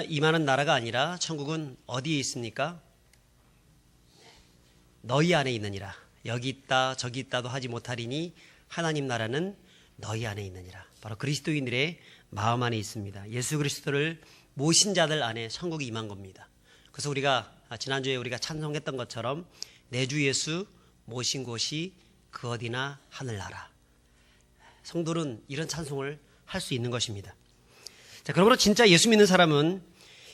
임하는 나라가 아니라 천국은 어디에 있습니까? 너희 안에 있느니라. 여기 있다 저기 있다도 하지 못하리니 하나님 나라는 너희 안에 있느니라. 바로 그리스도인들의 마음 안에 있습니다. 예수 그리스도를 모신 자들 안에 천국이 임한 겁니다. 그래서 우리가 지난주에 우리가 찬송했던 것처럼 내 주 예수 모신 곳이 그 어디나 하늘나라. 성도는 이런 찬송을 할 수 있는 것입니다. 자, 그러므로 진짜 예수 믿는 사람은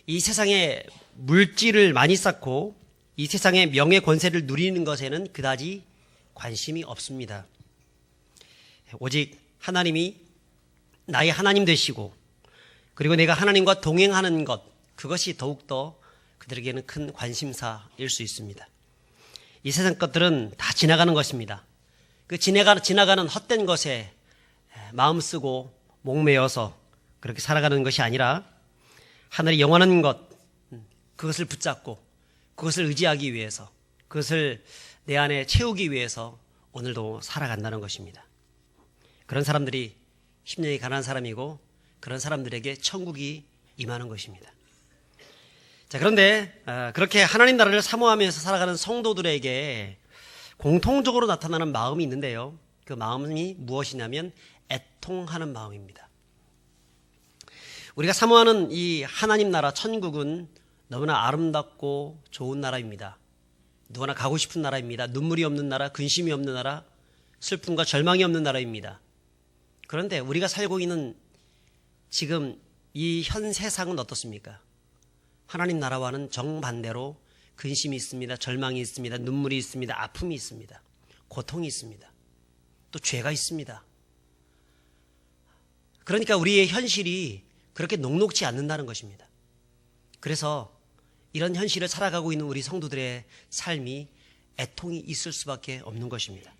이 세상에 물질을 많이 쌓고 이 세상의 명예 권세를 누리는 것에는 그다지 관심이 없습니다. 오직 하나님이 나의 하나님 되시고 그리고 내가 하나님과 동행하는 것, 그것이 더욱더 그들에게는 큰 관심사일 수 있습니다. 이 세상 것들은 다 지나가는 것입니다. 그 지나가는 헛된 것에 마음 쓰고 목매어서 그렇게 살아가는 것이 아니라 하늘의 영원한 것, 그것을 붙잡고 그것을 의지하기 위해서, 그것을 내 안에 채우기 위해서 오늘도 살아간다는 것입니다. 그런 사람들이 심령이 가난한 사람이고 그런 사람들에게 천국이 임하는 것입니다. 자, 그런데 그렇게 하나님 나라를 사모하면서 살아가는 성도들에게 공통적으로 나타나는 마음이 있는데요. 그 마음이 무엇이냐면 애통하는 마음입니다. 우리가 사모하는 이 하나님 나라 천국은 너무나 아름답고 좋은 나라입니다. 누구나 가고 싶은 나라입니다. 눈물이 없는 나라, 근심이 없는 나라, 슬픔과 절망이 없는 나라입니다. 그런데 우리가 살고 있는 지금 이 현 세상은 어떻습니까? 하나님 나라와는 정반대로 근심이 있습니다. 절망이 있습니다. 눈물이 있습니다. 아픔이 있습니다. 고통이 있습니다. 또 죄가 있습니다. 그러니까 우리의 현실이 그렇게 녹록지 않는다는 것입니다. 그래서 이런 현실을 살아가고 있는 우리 성도들의 삶이 애통이 있을 수밖에 없는 것입니다.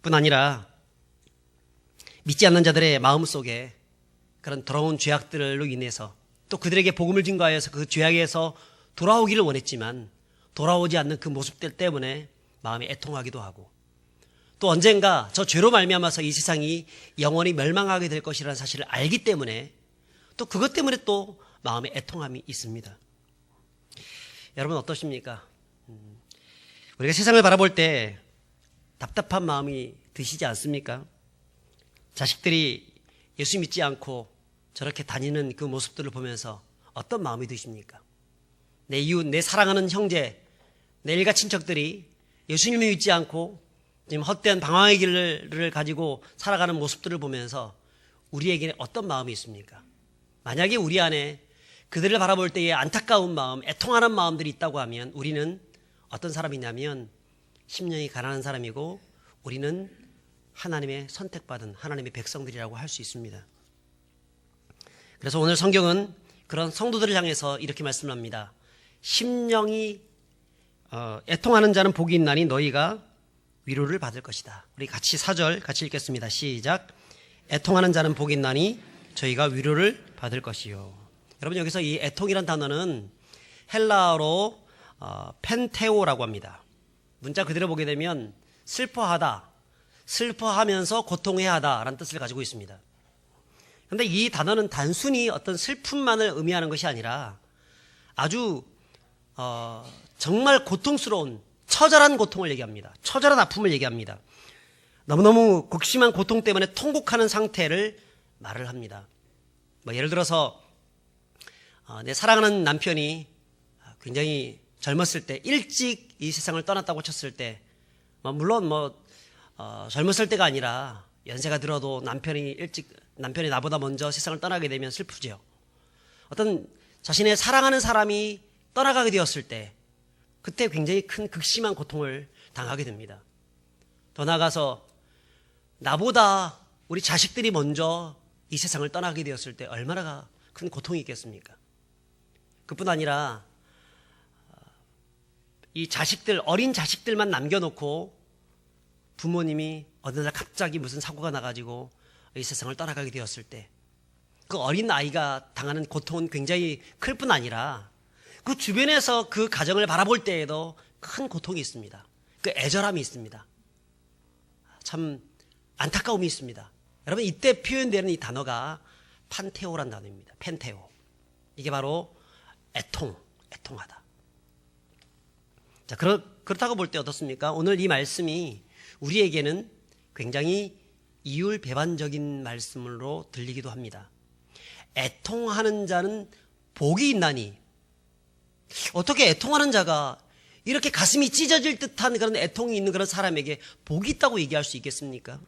뿐 아니라 믿지 않는 자들의 마음속에 그런 더러운 죄악들로 인해서 또 그들에게 복음을 증거하여서 그 죄악에서 돌아오기를 원했지만 돌아오지 않는 그 모습들 때문에 마음이 애통하기도 하고 또 언젠가 저 죄로 말미암아서 이 세상이 영원히 멸망하게 될 것이라는 사실을 알기 때문에 또 그것 때문에 또 마음에 애통함이 있습니다. 여러분 어떠십니까? 우리가 세상을 바라볼 때 답답한 마음이 드시지 않습니까? 자식들이 예수 믿지 않고 저렇게 다니는 그 모습들을 보면서 어떤 마음이 드십니까? 내 이웃, 내 사랑하는 형제, 내 일가 친척들이 예수님을 믿지 않고 지금 헛된 방황의 길을 가지고 살아가는 모습들을 보면서 우리에게는 어떤 마음이 있습니까? 만약에 우리 안에 그들을 바라볼 때의 안타까운 마음, 애통하는 마음들이 있다고 하면 우리는 어떤 사람이냐면 심령이 가난한 사람이고 우리는 하나님의 선택받은 하나님의 백성들이라고 할 수 있습니다. 그래서 오늘 성경은 그런 성도들을 향해서 이렇게 말씀합니다. 심령이 애통하는 자는 복이 있나니 너희가 위로를 받을 것이다. 우리 같이 4절 같이 읽겠습니다. 시작. 애통하는 자는 복이 있나니 저희가 위로를 받을 것이요. 여러분 여기서 이 애통이란 단어는 헬라어로 펜테오라고 합니다. 문자 그대로 보게 되면 슬퍼하다, 슬퍼하면서 고통해야 하다라는 뜻을 가지고 있습니다. 그런데 이 단어는 단순히 어떤 슬픔만을 의미하는 것이 아니라 아주 정말 고통스러운 처절한 고통을 얘기합니다. 처절한 아픔을 얘기합니다. 너무너무 극심한 고통 때문에 통곡하는 상태를 말을 합니다. 예를 들어서 내 사랑하는 남편이 굉장히 젊었을 때 일찍 이 세상을 떠났다고 쳤을 때 물론 젊었을 때가 아니라 연세가 들어도 남편이 나보다 먼저 세상을 떠나게 되면 슬프죠. 어떤 자신의 사랑하는 사람이 떠나가게 되었을 때 그때 굉장히 큰 극심한 고통을 당하게 됩니다. 더 나아가서 나보다 우리 자식들이 먼저 이 세상을 떠나게 되었을 때 얼마나 큰 고통이 있겠습니까? 그뿐 아니라 이 어린 자식들만 남겨놓고 부모님이 어느 날 갑자기 무슨 사고가 나가지고 이 세상을 떠나가게 되었을 때 그 어린 아이가 당하는 고통은 굉장히 클 뿐 아니라 그 주변에서 그 가정을 바라볼 때에도 큰 고통이 있습니다. 그 애절함이 있습니다. 참 안타까움이 있습니다. 여러분 이때 표현되는 이 단어가 판테오란 단어입니다. 펜테오. 이게 바로 애통하다. 자, 그렇다고 볼 때 어떻습니까? 오늘 이 말씀이 우리에게는 굉장히 이율배반적인 말씀으로 들리기도 합니다. 애통하는 자는 복이 있나니, 어떻게 애통하는 자가 이렇게 가슴이 찢어질 듯한 그런 애통이 있는 그런 사람에게 복이 있다고 얘기할 수 있겠습니까?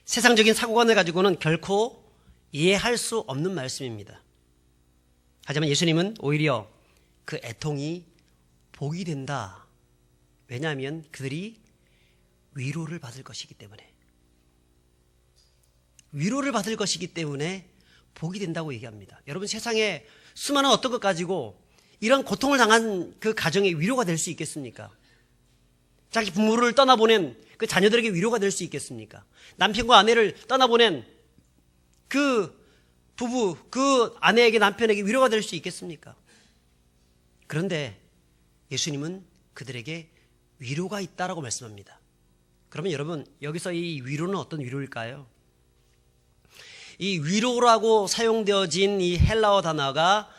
세상적인 사고관을 가지고는 결코 이해할 수 없는 말씀입니다. 하지만 예수님은 오히려 그 애통이 복이 된다. 왜냐하면 그들이 위로를 받을 것이기 때문에. 위로를 받을 것이기 때문에 복이 된다고 얘기합니다. 여러분, 세상에 수많은 어떤 것 가지고 이런 고통을 당한 그 가정에 위로가 될 수 있겠습니까? 자기 부모를 떠나보낸 그 자녀들에게 위로가 될 수 있겠습니까? 남편과 아내를 떠나보낸 그 부부, 그 아내에게 남편에게 위로가 될 수 있겠습니까? 그런데 예수님은 그들에게 위로가 있다라고 말씀합니다. 그러면 여러분, 여기서 이 위로는 어떤 위로일까요? 이 위로라고 사용되어진 이 헬라어 단어가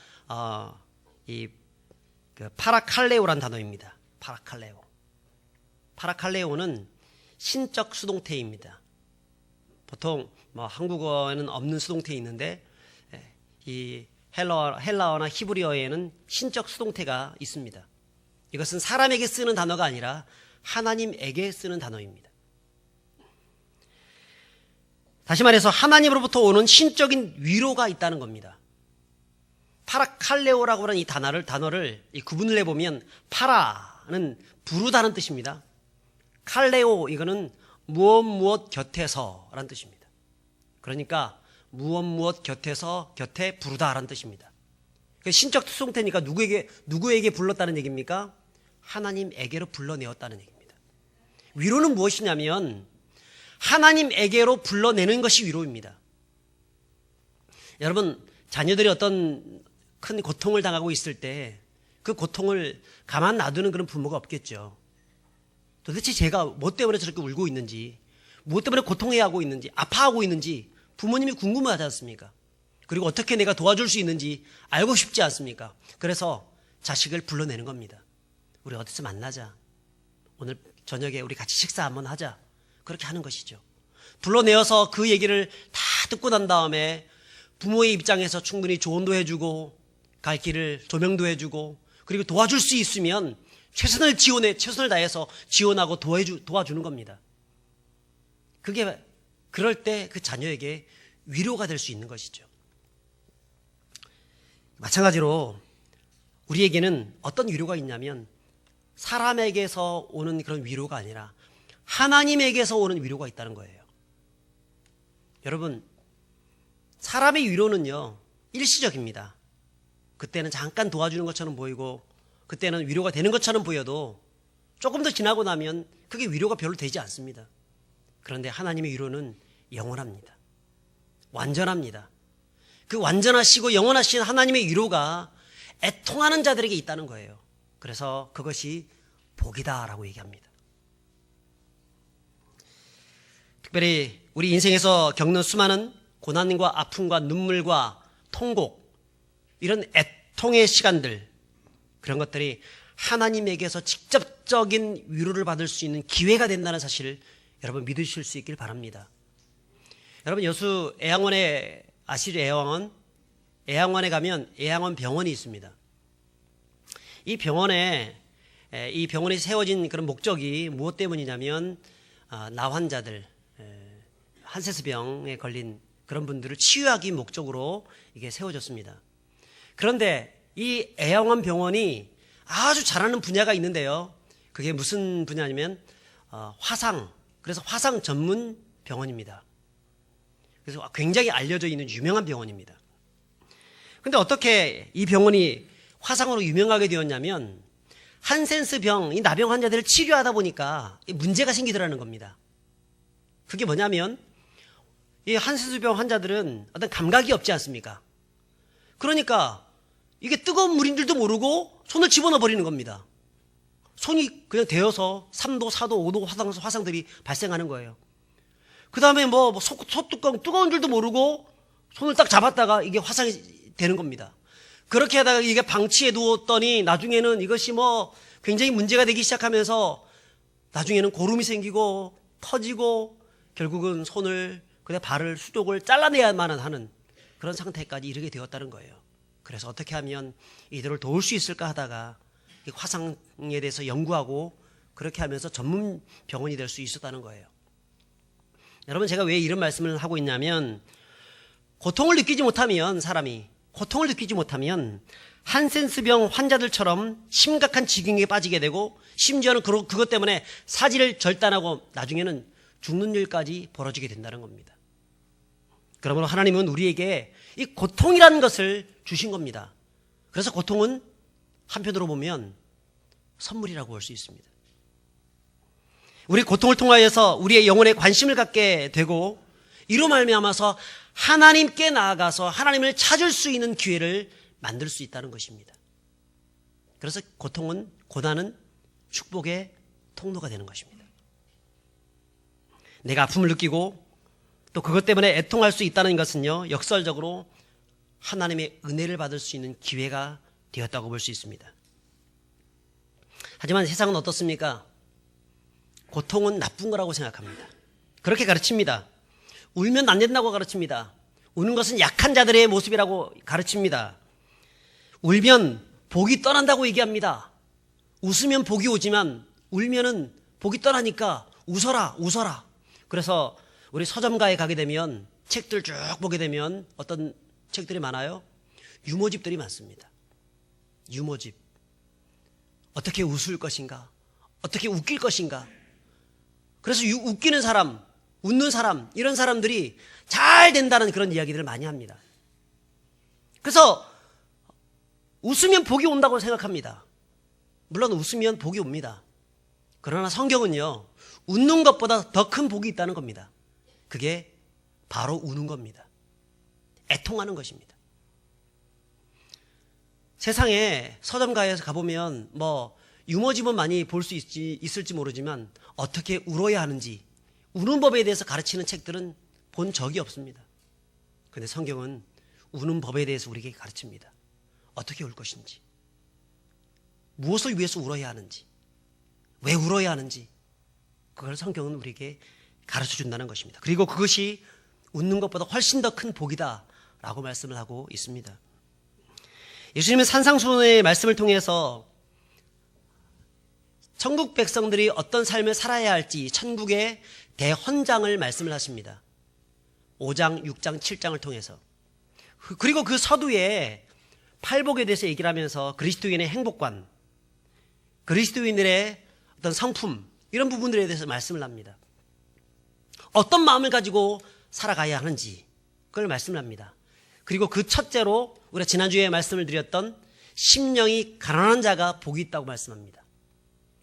파라칼레오란 단어입니다. 파라칼레오는 신적 수동태입니다. 보통 한국어에는 없는 수동태 있는데 이 헬라어나 히브리어에는 신적 수동태가 있습니다. 이것은 사람에게 쓰는 단어가 아니라 하나님에게 쓰는 단어입니다. 다시 말해서 하나님으로부터 오는 신적인 위로가 있다는 겁니다. 파라칼레오라고 하는 이 단어를 구분을 해보면, 파라는 부르다는 뜻입니다. 칼레오, 이거는 무엇 곁에서라는 뜻입니다. 그러니까 무엇 곁에서 곁에 부르다라는 뜻입니다. 신적 수동태니까 누구에게 불렀다는 얘기입니까? 하나님에게로 불러내었다는 얘기입니다. 위로는 무엇이냐면 하나님에게로 불러내는 것이 위로입니다. 여러분, 자녀들이 어떤 큰 고통을 당하고 있을 때 그 고통을 가만 놔두는 그런 부모가 없겠죠. 도대체 제가 뭐 때문에 저렇게 울고 있는지, 무엇 때문에 고통해하고 있는지, 아파하고 있는지 부모님이 궁금하지 않습니까? 그리고 어떻게 내가 도와줄 수 있는지 알고 싶지 않습니까? 그래서 자식을 불러내는 겁니다. 우리 어디서 만나자. 오늘 저녁에 우리 같이 식사 한번 하자. 그렇게 하는 것이죠. 불러내어서 그 얘기를 다 듣고 난 다음에 부모의 입장에서 충분히 조언도 해주고 갈 길을 조명도 해주고, 그리고 도와줄 수 있으면 최선을 다해서 지원하고 도와주는 겁니다. 그럴 때 그 자녀에게 위로가 될 수 있는 것이죠. 마찬가지로 우리에게는 어떤 위로가 있냐면 사람에게서 오는 그런 위로가 아니라 하나님에게서 오는 위로가 있다는 거예요. 여러분, 사람의 위로는요, 일시적입니다. 그때는 잠깐 도와주는 것처럼 보이고, 그때는 위로가 되는 것처럼 보여도 조금 더 지나고 나면 그게 위로가 별로 되지 않습니다. 그런데 하나님의 위로는 영원합니다. 완전합니다. 그 완전하시고 영원하신 하나님의 위로가 애통하는 자들에게 있다는 거예요. 그래서 그것이 복이다라고 얘기합니다. 특별히 우리 인생에서 겪는 수많은 고난과 아픔과 눈물과 통곡, 이런 애통의 시간들, 그런 것들이 하나님에게서 직접적인 위로를 받을 수 있는 기회가 된다는 사실을 여러분 믿으실 수 있길 바랍니다. 여러분, 여수 애양원에 아시죠? 애양원에 가면 애양원 병원이 있습니다. 이 병원에 세워진 그런 목적이 무엇 때문이냐면 나 환자들, 한세스병에 걸린 그런 분들을 치유하기 목적으로 이게 세워졌습니다. 그런데 이 애양원 병원이 아주 잘하는 분야가 있는데요. 그게 무슨 분야냐면 화상, 그래서 화상 전문 병원입니다. 그래서 굉장히 알려져 있는 유명한 병원입니다. 그런데 어떻게 이 병원이 화상으로 유명하게 되었냐면 한센스병, 이 나병 환자들을 치료하다 보니까 문제가 생기더라는 겁니다. 그게 뭐냐면 이 한센스병 환자들은 어떤 감각이 없지 않습니까? 그러니까 이게 뜨거운 물인 줄도 모르고 손을 집어넣어 버리는 겁니다. 손이 그냥 데어서 3도, 4도, 5도 화상들이 발생하는 거예요. 그 다음에 소뚜껑 뜨거운 줄도 모르고 손을 딱 잡았다가 이게 화상이 되는 겁니다. 그렇게 하다가 이게 방치해 두었더니 나중에는 이것이 굉장히 문제가 되기 시작하면서 나중에는 고름이 생기고 터지고 결국은 손을 그냥 발을 수족을 잘라내야만 하는 그런 상태까지 이르게 되었다는 거예요. 그래서 어떻게 하면 이들을 도울 수 있을까 하다가 화상에 대해서 연구하고 그렇게 하면서 전문 병원이 될 수 있었다는 거예요. 여러분, 제가 왜 이런 말씀을 하고 있냐면, 고통을 느끼지 못하면 한센스병 환자들처럼 심각한 지경에 빠지게 되고, 심지어는 그것 때문에 사지를 절단하고 나중에는 죽는 일까지 벌어지게 된다는 겁니다. 그러므로 하나님은 우리에게 이 고통이라는 것을 주신 겁니다. 그래서 고통은 한편으로 보면 선물이라고 볼 수 있습니다. 우리 고통을 통하여서 우리의 영혼에 관심을 갖게 되고, 이로 말미암아서 하나님께 나아가서 하나님을 찾을 수 있는 기회를 만들 수 있다는 것입니다. 그래서 고난은 축복의 통로가 되는 것입니다. 내가 아픔을 느끼고 또 그것 때문에 애통할 수 있다는 것은요, 역설적으로 하나님의 은혜를 받을 수 있는 기회가 되었다고 볼 수 있습니다. 하지만 세상은 어떻습니까? 고통은 나쁜 거라고 생각합니다. 그렇게 가르칩니다. 울면 안 된다고 가르칩니다. 우는 것은 약한 자들의 모습이라고 가르칩니다. 울면 복이 떠난다고 얘기합니다. 웃으면 복이 오지만 울면은 복이 떠나니까 웃어라. 그래서 우리 서점가에 가게 되면 책들 쭉 보게 되면 어떤 책들이 많아요? 유머집들이 많습니다. 유머집. 어떻게 웃을 것인가? 어떻게 웃길 것인가? 그래서 웃기는 사람, 웃는 사람, 이런 사람들이 잘 된다는 그런 이야기들을 많이 합니다. 그래서 웃으면 복이 온다고 생각합니다. 물론 웃으면 복이 옵니다. 그러나 성경은요, 웃는 것보다 더 큰 복이 있다는 겁니다. 그게 바로 우는 겁니다. 애통하는 것입니다. 세상에 서점가에서 가보면 유머집은 많이 볼 수 있을지 모르지만 어떻게 울어야 하는지, 우는 법에 대해서 가르치는 책들은 본 적이 없습니다. 그런데 성경은 우는 법에 대해서 우리에게 가르칩니다. 어떻게 울 것인지, 무엇을 위해서 울어야 하는지, 왜 울어야 하는지, 그걸 성경은 우리에게 가르쳐 준다는 것입니다. 그리고 그것이 웃는 것보다 훨씬 더 큰 복이다라고 말씀을 하고 있습니다. 예수님은 산상수훈의 말씀을 통해서 천국 백성들이 어떤 삶을 살아야 할지 천국의 대헌장을 말씀을 하십니다. 5장, 6장, 7장을 통해서. 그리고 그 서두에 팔복에 대해서 얘기를 하면서 그리스도인의 행복관, 그리스도인들의 어떤 성품, 이런 부분들에 대해서 말씀을 합니다. 어떤 마음을 가지고 살아가야 하는지 그걸 말씀을 합니다. 그리고 그 첫째로 우리가 지난주에 말씀을 드렸던 심령이 가난한 자가 복이 있다고 말씀합니다.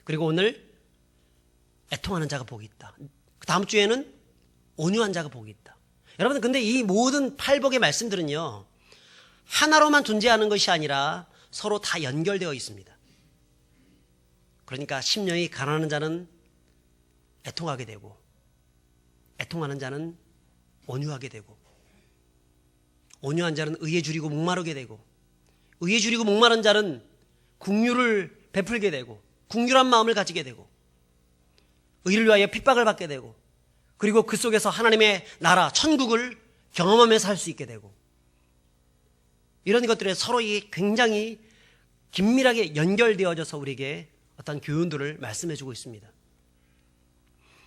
그리고 오늘 애통하는 자가 복이 있다. 다음 주에는 온유한 자가 복이 있다. 여러분, 근데 이 모든 팔복의 말씀들은요, 하나로만 존재하는 것이 아니라 서로 다 연결되어 있습니다. 그러니까 심령이 가난한 자는 애통하게 되고, 애통하는 자는 온유하게 되고, 온유한 자는 의에 줄이고 목마르게 되고, 의에 줄이고 목마른 자는 긍휼을 베풀게 되고, 긍휼한 마음을 가지게 되고, 의를 위하여 핍박을 받게 되고, 그리고 그 속에서 하나님의 나라, 천국을 경험하면서 살 수 있게 되고, 이런 것들에 서로 굉장히 긴밀하게 연결되어져서 우리에게 어떤 교훈들을 말씀해주고 있습니다.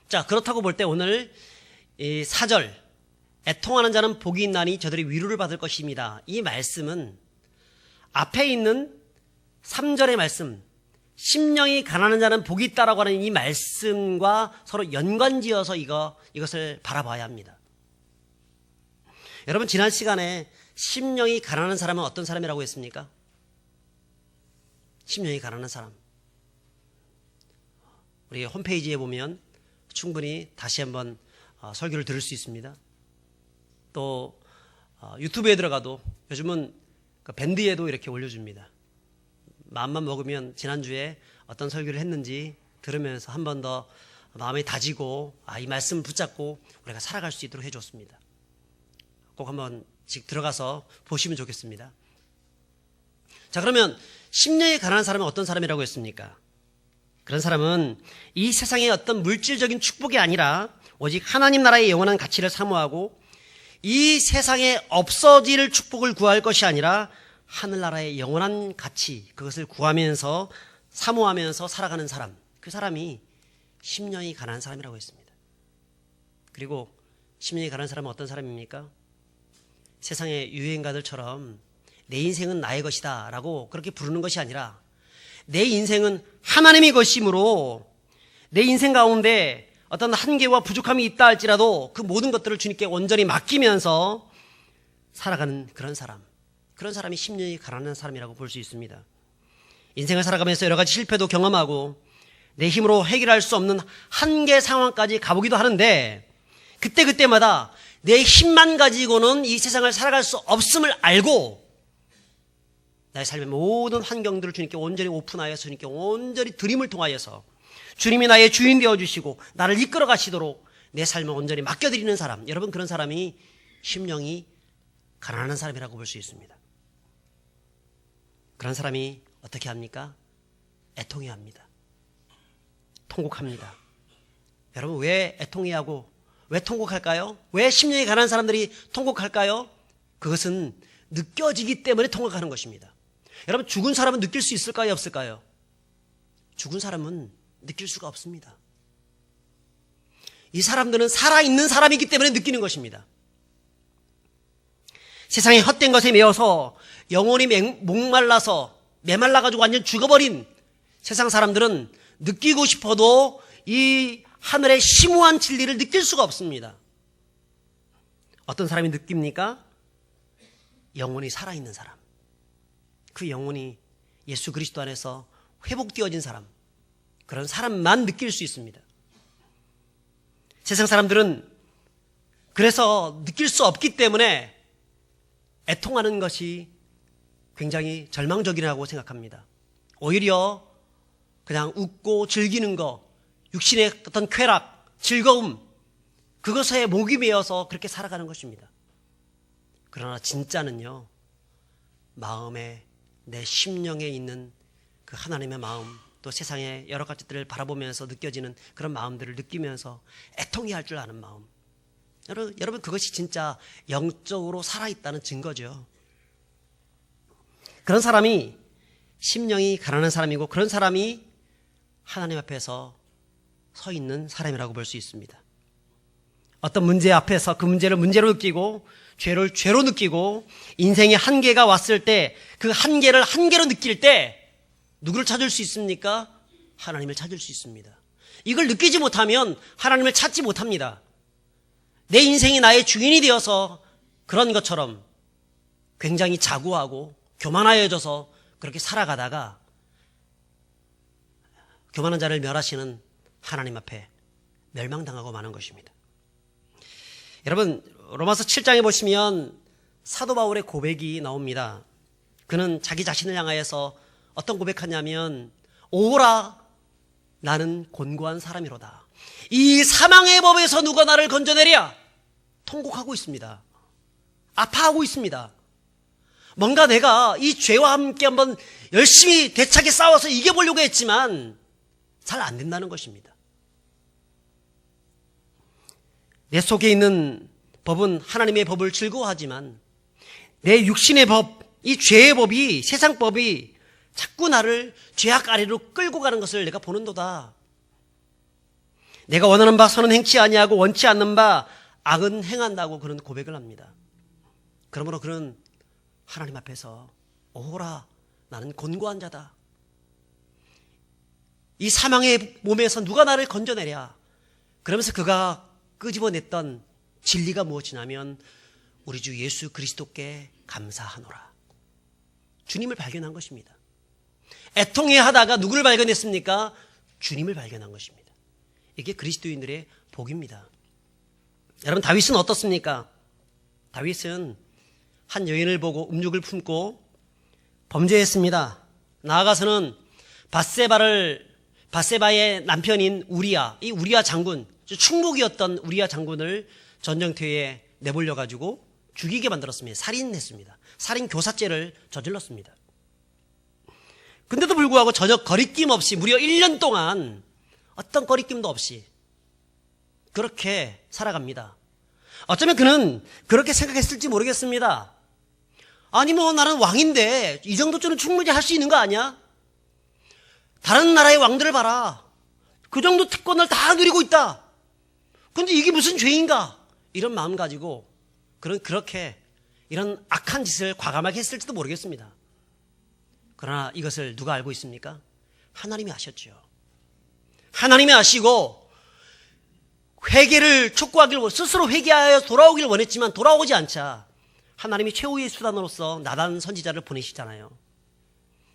자, 그렇다고 볼 때 오늘 이 4절, 애통하는 자는 복이 있나니 저들이 위로를 받을 것입니다. 이 말씀은 앞에 있는 3절의 말씀, 심령이 가난한 자는 복이 있다라고 하는 이 말씀과 서로 연관지어서 이것을 바라봐야 합니다. 여러분, 지난 시간에 심령이 가난한 사람은 어떤 사람이라고 했습니까? 심령이 가난한 사람. 우리 홈페이지에 보면 충분히 다시 한번 설교를 들을 수 있습니다. 또 유튜브에 들어가도 요즘은 그 밴드에도 이렇게 올려줍니다. 마음만 먹으면 지난주에 어떤 설교를 했는지 들으면서 한 번 더 마음이 다지고 이 말씀 붙잡고 우리가 살아갈 수 있도록 해줬습니다. 꼭 한번 들어가서 보시면 좋겠습니다. 자, 그러면 심령이 가난한 사람은 어떤 사람이라고 했습니까? 그런 사람은 이 세상의 어떤 물질적인 축복이 아니라 오직 하나님 나라의 영원한 가치를 사모하고 이 세상에 없어질 축복을 구할 것이 아니라 하늘나라의 영원한 가치, 그것을 구하면서 사모하면서 살아가는 사람, 그 사람이 심령이 가난한 사람이라고 했습니다. 그리고 심령이 가난한 사람은 어떤 사람입니까? 세상의 유행가들처럼 내 인생은 나의 것이다 라고 그렇게 부르는 것이 아니라 내 인생은 하나님의 것이므로 내 인생 가운데 어떤 한계와 부족함이 있다 할지라도 그 모든 것들을 주님께 온전히 맡기면서 살아가는 그런 사람이 심령이 가난한 사람이라고 볼 수 있습니다. 인생을 살아가면서 여러 가지 실패도 경험하고 내 힘으로 해결할 수 없는 한계 상황까지 가보기도 하는데 그때마다 내 힘만 가지고는 이 세상을 살아갈 수 없음을 알고 나의 삶의 모든 환경들을 주님께 온전히 오픈하여서 주님께 온전히 드림을 통하여서 주님이 나의 주인 되어주시고 나를 이끌어 가시도록 내 삶을 온전히 맡겨드리는 사람, 여러분 그런 사람이 심령이 가난한 사람이라고 볼 수 있습니다. 그런 사람이 어떻게 합니까? 애통해야 합니다. 통곡합니다. 여러분 왜 애통해하고 왜 통곡할까요? 왜 심령이 가난한 사람들이 통곡할까요? 그것은 느껴지기 때문에 통곡하는 것입니다. 여러분 죽은 사람은 느낄 수 있을까요? 없을까요? 죽은 사람은 느낄 수가 없습니다. 이 사람들은 살아있는 사람이기 때문에 느끼는 것입니다. 세상의 헛된 것에 매여서 영혼이 목말라서 메말라가지고 완전 죽어버린 세상 사람들은 느끼고 싶어도 이 하늘의 심오한 진리를 느낄 수가 없습니다. 어떤 사람이 느낍니까? 영혼이 살아있는 사람. 그 영혼이 예수 그리스도 안에서 회복되어진 사람. 그런 사람만 느낄 수 있습니다. 세상 사람들은 그래서 느낄 수 없기 때문에 애통하는 것이 굉장히 절망적이라고 생각합니다. 오히려 그냥 웃고 즐기는 거, 육신의 어떤 쾌락, 즐거움, 그것에 목이 메어서 그렇게 살아가는 것입니다. 그러나 진짜는요, 마음에 내 심령에 있는 그 하나님의 마음, 또 세상의 여러 가지들을 바라보면서 느껴지는 그런 마음들을 느끼면서 애통해 할 줄 아는 마음. 여러분 그것이 진짜 영적으로 살아있다는 증거죠. 그런 사람이 심령이 가난한 사람이고 그런 사람이 하나님 앞에서 서 있는 사람이라고 볼 수 있습니다. 어떤 문제 앞에서 그 문제를 문제로 느끼고 죄를 죄로 느끼고 인생의 한계가 왔을 때 그 한계를 한계로 느낄 때 누구를 찾을 수 있습니까? 하나님을 찾을 수 있습니다. 이걸 느끼지 못하면 하나님을 찾지 못합니다. 내 인생이 나의 주인이 되어서 그런 것처럼 굉장히 자고하고 교만하여져서 그렇게 살아가다가 교만한 자를 멸하시는 하나님 앞에 멸망당하고 마는 것입니다. 여러분 로마서 7장에 보시면 사도 바울의 고백이 나옵니다. 그는 자기 자신을 향하여서 어떤 고백하냐면 오라 나는 곤고한 사람이로다. 이 사망의 법에서 누가 나를 건져내랴. 통곡하고 있습니다. 아파하고 있습니다. 뭔가 내가 이 죄와 함께 한번 열심히 대차게 싸워서 이겨보려고 했지만 잘 안 된다는 것입니다. 내 속에 있는 법은 하나님의 법을 즐거워하지만 내 육신의 법, 이 죄의 법이, 세상 법이 자꾸 나를 죄악 아래로 끌고 가는 것을 내가 보는도다. 내가 원하는 바 선은 행치 아니하고 원치 않는 바 악은 행한다고 그런 고백을 합니다. 그러므로 그는 하나님 앞에서 오호라 나는 곤고한 자다. 이 사망의 몸에서 누가 나를 건져내랴. 그러면서 그가 끄집어냈던 진리가 무엇이냐면 우리 주 예수 그리스도께 감사하노라. 주님을 발견한 것입니다. 애통해 하다가 누구를 발견했습니까? 주님을 발견한 것입니다. 이게 그리스도인들의 복입니다. 여러분 다윗은 어떻습니까? 다윗은 한 여인을 보고 음욕을 품고 범죄했습니다. 나아가서는 바세바의 남편인 우리야, 이 우리야 장군, 충복이었던 우리야 장군을 전쟁터에 내몰려 가지고 죽이게 만들었습니다. 살인했습니다. 살인 교사죄를 저질렀습니다. 근데도 불구하고 전혀 거리낌 없이 무려 1년 동안 어떤 거리낌도 없이 그렇게 살아갑니다. 어쩌면 그는 그렇게 생각했을지 모르겠습니다. 아니 뭐 나는 왕인데 이 정도쯤은 충분히 할 수 있는 거 아니야? 다른 나라의 왕들을 봐라. 그 정도 특권을 다 누리고 있다. 근데 이게 무슨 죄인가? 이런 마음 가지고 그는 그렇게 이런 악한 짓을 과감하게 했을지도 모르겠습니다. 그러나 이것을 누가 알고 있습니까? 하나님이 아셨죠. 하나님이 아시고 회개를 촉구하길 스스로 회개하여 돌아오길 원했지만 돌아오지 않자 하나님이 최후의 수단으로서 나단 선지자를 보내시잖아요.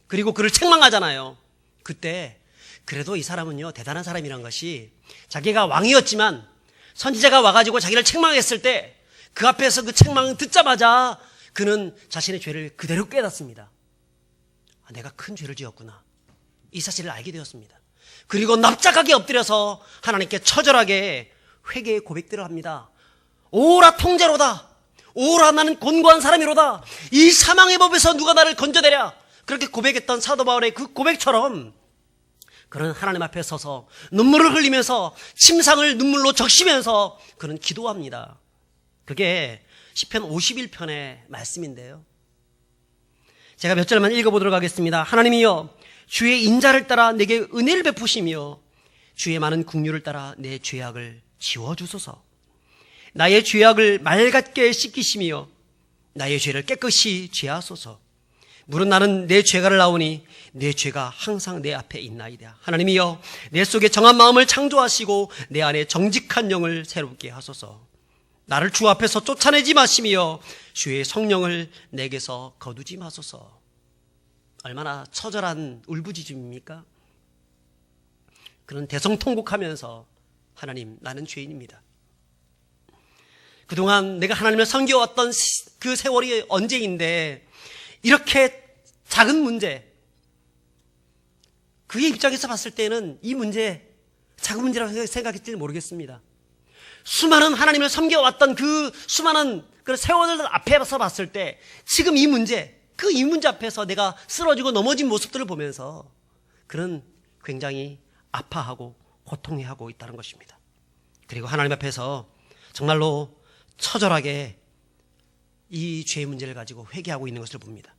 그리고 그를 책망하잖아요. 그때 그래도 이 사람은요 대단한 사람이란 것이 자기가 왕이었지만 선지자가 와가지고 자기를 책망했을 때 그 앞에서 그 책망을 듣자마자 그는 자신의 죄를 그대로 깨닫습니다. 아, 내가 큰 죄를 지었구나. 이 사실을 알게 되었습니다. 그리고 납작하게 엎드려서 하나님께 처절하게 회개의 고백들을 합니다. 오라 통제로다. 오라 나는 곤고한 사람이로다. 이 사망의 법에서 누가 나를 건져내랴. 그렇게 고백했던 사도 바울의 그 고백처럼 그는 하나님 앞에 서서 눈물을 흘리면서 침상을 눈물로 적시면서 그는 기도합니다. 그게 시편 51편의 말씀인데요. 제가 몇 절만 읽어보도록 하겠습니다. 하나님이여 주의 인자를 따라 내게 은혜를 베푸시며 주의 많은 긍휼을 따라 내 죄악을 지워주소서. 나의 죄악을 맑게 씻기시며 나의 죄를 깨끗이 제하소서. 물은 나는 내 죄가를 나오니 내 죄가 항상 내 앞에 있나이다. 하나님이여 내 속에 정한 마음을 창조하시고 내 안에 정직한 영을 새롭게 하소서. 나를 주 앞에서 쫓아내지 마시며 주의 성령을 내게서 거두지 마소서. 얼마나 처절한 울부짖음입니까? 그는 대성통곡하면서 하나님 나는 죄인입니다. 그동안 내가 하나님을 섬겨왔던 그 세월이 언제인데 이렇게 작은 문제, 그의 입장에서 봤을 때는 이 문제 작은 문제라고 생각했을지 모르겠습니다. 수많은 하나님을 섬겨왔던 그 수많은 그 세월들 앞에서 봤을 때 지금 이 문제, 이 문제 앞에서 내가 쓰러지고 넘어진 모습들을 보면서 그는 굉장히 아파하고 고통해하고 있다는 것입니다. 그리고 하나님 앞에서 정말로 처절하게 이 죄의 문제를 가지고 회개하고 있는 것을 봅니다.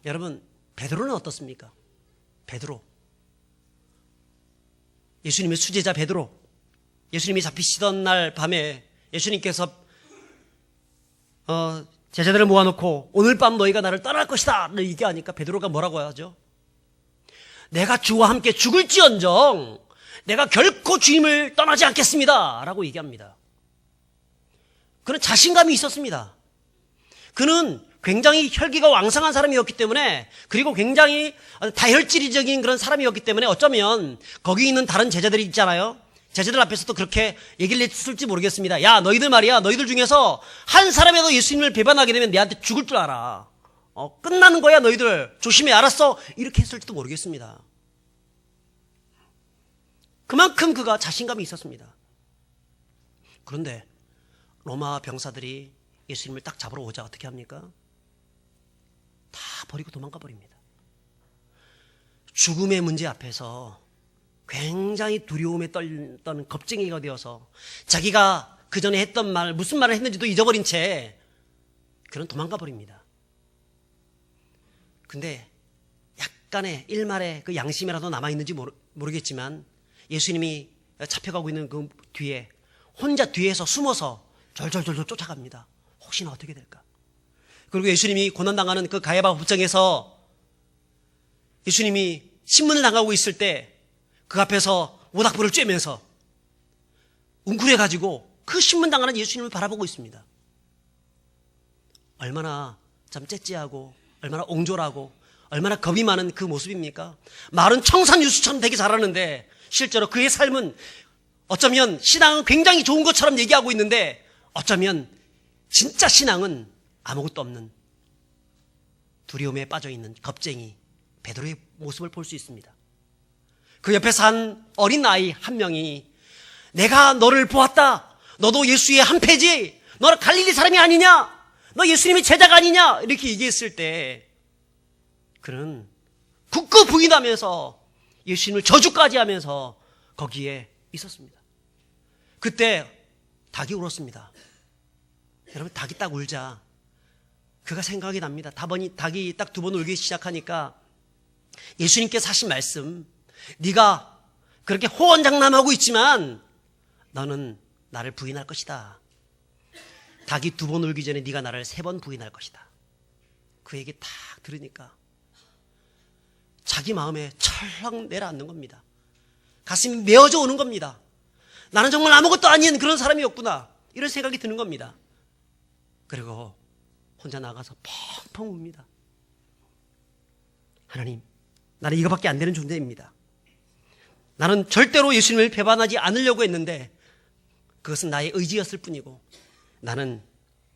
여러분, 베드로는 어떻습니까? 베드로, 예수님의 수제자 베드로, 예수님이 잡히시던 날 밤에 예수님께서 제자들을 모아놓고 오늘 밤 너희가 나를 떠날 것이다 얘기하니까 베드로가 뭐라고 하죠? 내가 주와 함께 죽을지언정 내가 결코 주님을 떠나지 않겠습니다 라고 얘기합니다. 그는 자신감이 있었습니다. 그는 굉장히 혈기가 왕성한 사람이었기 때문에, 그리고 굉장히 다혈질적인 그런 사람이었기 때문에 어쩌면 거기 있는 다른 제자들이 있잖아요. 제자들 앞에서도 그렇게 얘기를 했을지 모르겠습니다. 야, 너희들 말이야, 너희들 중에서 한 사람이라도 예수님을 배반하게 되면 내한테 죽을 줄 알아. 끝나는 거야 너희들. 조심해, 알았어? 이렇게 했을지도 모르겠습니다. 그만큼 그가 자신감이 있었습니다. 그런데 로마 병사들이 예수님을 딱 잡으러 오자 어떻게 합니까? 다 버리고 도망가 버립니다. 죽음의 문제 앞에서 굉장히 두려움에 떨던 겁쟁이가 되어서 자기가 그 전에 했던 말, 무슨 말을 했는지도 잊어버린 채 그는 도망가 버립니다. 근데 약간의 일말의 그 양심이라도 남아있는지 모르겠지만 예수님이 잡혀가고 있는 그 뒤에 혼자 뒤에서 숨어서 절절절절 쫓아갑니다. 혹시나 어떻게 될까? 그리고 예수님이 고난당하는 그 가야바 법정에서 예수님이 신문을 당하고 있을 때 그 앞에서 모닥불을 쬐면서 웅크려가지고 그 신문 당하는 예수님을 바라보고 있습니다. 얼마나 참 째째하고 얼마나 옹졸하고 얼마나 겁이 많은 그 모습입니까? 말은 청산유수처럼 되게 잘하는데 실제로 그의 삶은 어쩌면 신앙은 굉장히 좋은 것처럼 얘기하고 있는데 어쩌면 진짜 신앙은 아무것도 없는 두려움에 빠져있는 겁쟁이 베드로의 모습을 볼 수 있습니다. 그 옆에 산 어린 아이 한 명이 내가 너를 보았다. 너도 예수의 한 패지. 너 갈릴리 사람이 아니냐? 너 예수님의 제자가 아니냐? 이렇게 얘기했을 때 그는 굳고 부인하면서 예수님을 저주까지 하면서 거기에 있었습니다. 그때 닭이 울었습니다. 여러분, 닭이 딱 울자 그가 생각이 납니다. 닭이 딱 2번 울기 시작하니까 예수님께서 하신 말씀, 네가 그렇게 호언장담하고 있지만 너는 나를 부인할 것이다. 닭이 2번 울기 전에 네가 나를 3번 부인할 것이다. 그 얘기 딱 들으니까 자기 마음에 철렁 내려앉는 겁니다. 가슴이 메어져 오는 겁니다. 나는 정말 아무것도 아닌 그런 사람이었구나, 이런 생각이 드는 겁니다. 그리고 혼자 나가서 펑펑 웁니다. 하나님, 나는 이거밖에 안 되는 존재입니다. 나는 절대로 예수님을 배반하지 않으려고 했는데 그것은 나의 의지였을 뿐이고 나는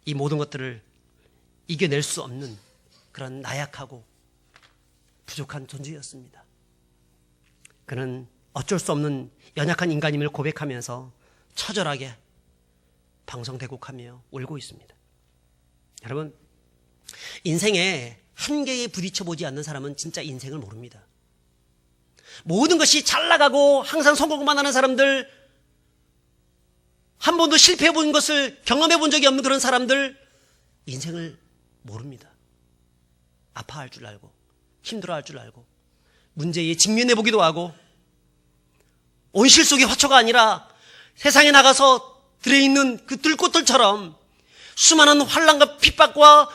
이 모든 것들을 이겨낼 수 없는 그런 나약하고 부족한 존재였습니다. 그는 어쩔 수 없는 연약한 인간임을 고백하면서 처절하게 방성대곡하며 울고 있습니다. 여러분, 인생에 한계에 부딪혀보지 않는 사람은 진짜 인생을 모릅니다. 모든 것이 잘 나가고 항상 성공만 하는 사람들, 한 번도 실패해본 것을 경험해본 적이 없는 그런 사람들, 인생을 모릅니다. 아파할 줄 알고 힘들어할 줄 알고 문제에 직면해보기도 하고 온실 속의 화초가 아니라 세상에 나가서 들어있는 그 들꽃들처럼 수많은 환난과 핍박과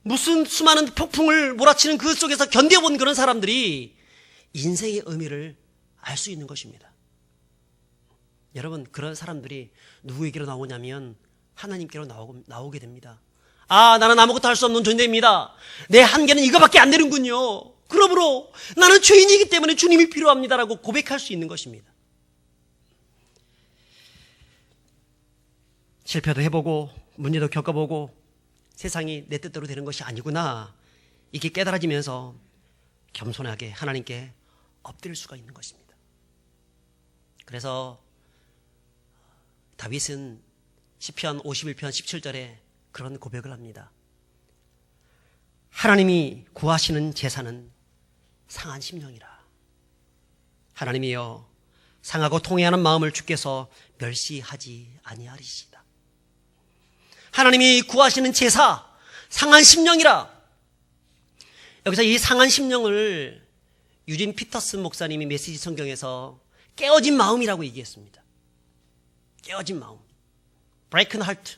무슨 수많은 폭풍을 몰아치는 그 속에서 견뎌본 그런 사람들이 인생의 의미를 알 수 있는 것입니다. 여러분, 그런 사람들이 누구에게로 나오냐면 하나님께로 나오게 됩니다. 아, 나는 아무것도 할 수 없는 존재입니다. 내 한계는 이거밖에 안 되는군요. 그러므로 나는 죄인이기 때문에 주님이 필요합니다라고 고백할 수 있는 것입니다. 실패도 해보고 문제도 겪어보고 세상이 내 뜻대로 되는 것이 아니구나, 이렇게 깨달아지면서 겸손하게 하나님께 엎드릴 수가 있는 것입니다. 그래서 다윗은 시편 51편 17절에 그런 고백을 합니다. 하나님이 구하시는 제사는 상한 심령이라. 하나님이여, 상하고 통회하는 마음을 주께서 멸시하지 아니하리시다. 하나님이 구하시는 제사, 상한 심령이라. 여기서 이 상한 심령을 유진 피터슨 목사님이 메시지 성경에서 깨어진 마음이라고 얘기했습니다. 깨어진 마음, broken heart,